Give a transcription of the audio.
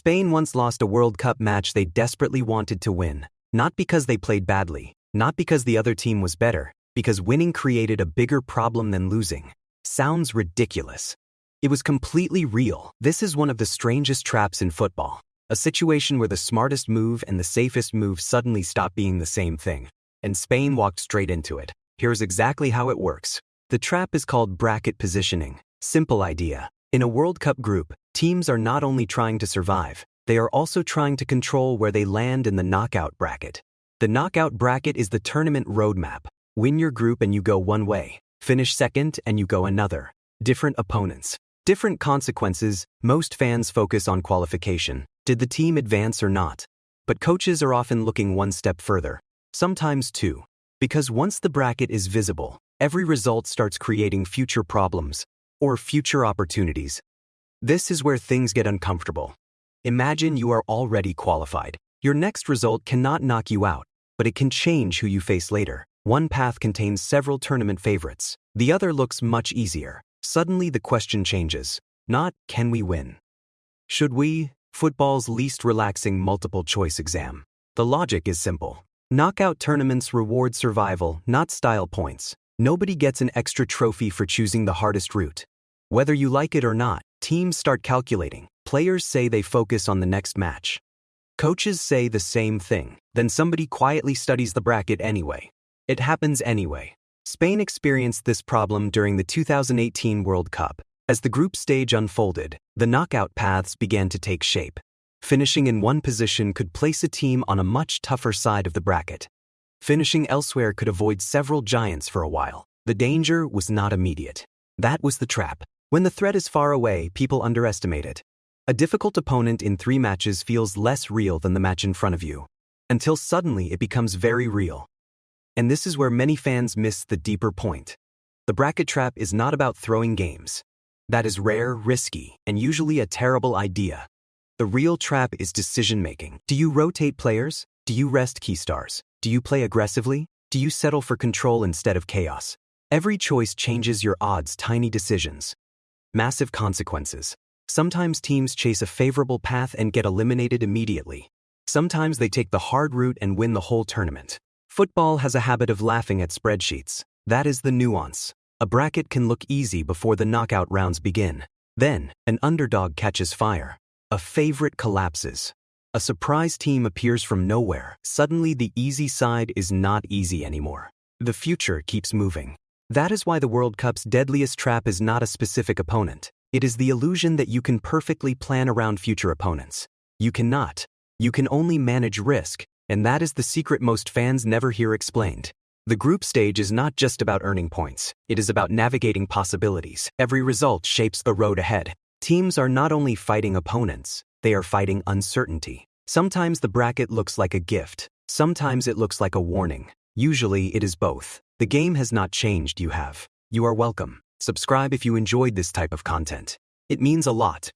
Spain once lost a World Cup match they desperately wanted to win. Not because they played badly, not because the other team was better, because winning created a bigger problem than losing. Sounds ridiculous. It was completely real. This is one of the strangest traps in football. A situation where the smartest move and the safest move suddenly stop being the same thing. And Spain walked straight into it. Here's exactly how it works. The trap is called bracket positioning. Simple idea. In a World Cup group, teams are not only trying to survive, they are also trying to control where they land in the knockout bracket. The knockout bracket is the tournament roadmap. Win your group and you go one way. Finish second and you go another. Different opponents. Different consequences. Most fans focus on qualification. Did the team advance or not? But coaches are often looking one step further. Sometimes two. Because once the bracket is visible, every result starts creating future problems or future opportunities. This is where things get uncomfortable. Imagine you are already qualified. Your next result cannot knock you out, but it can change who you face later. One path contains several tournament favorites. The other looks much easier. Suddenly the question changes. Not, can we win? Should we? Football's least relaxing multiple-choice exam. The logic is simple. Knockout tournaments reward survival, not style points. Nobody gets an extra trophy for choosing the hardest route. Whether you like it or not, teams start calculating. Players say they focus on the next match. Coaches say the same thing. Then somebody quietly studies the bracket anyway. It happens anyway. Spain experienced this problem during the 2018 World Cup. As the group stage unfolded, the knockout paths began to take shape. Finishing in one position could place a team on a much tougher side of the bracket. Finishing elsewhere could avoid several giants for a while. The danger was not immediate. That was the trap. When the threat is far away, people underestimate it. A difficult opponent in 3 matches feels less real than the match in front of you. Until suddenly it becomes very real. And this is where many fans miss the deeper point. The bracket trap is not about throwing games. That is rare, risky, and usually a terrible idea. The real trap is decision-making. Do you rotate players? Do you rest key stars? Do you play aggressively? Do you settle for control instead of chaos? Every choice changes your odds. Tiny decisions. Massive consequences. Sometimes teams chase a favorable path and get eliminated immediately. Sometimes they take the hard route and win the whole tournament. Football has a habit of laughing at spreadsheets. That is the nuance. A bracket can look easy before the knockout rounds begin. Then, an underdog catches fire. A favorite collapses. A surprise team appears from nowhere. Suddenly the easy side is not easy anymore. The future keeps moving. That is why the World Cup's deadliest trap is not a specific opponent. It is the illusion that you can perfectly plan around future opponents. You cannot. You can only manage risk, and that is the secret most fans never hear explained. The group stage is not just about earning points. It is about navigating possibilities. Every result shapes the road ahead. Teams are not only fighting opponents, they are fighting uncertainty. Sometimes the bracket looks like a gift. Sometimes it looks like a warning. Usually it is both. The game has not changed, you have. You are welcome. Subscribe if you enjoyed this type of content. It means a lot.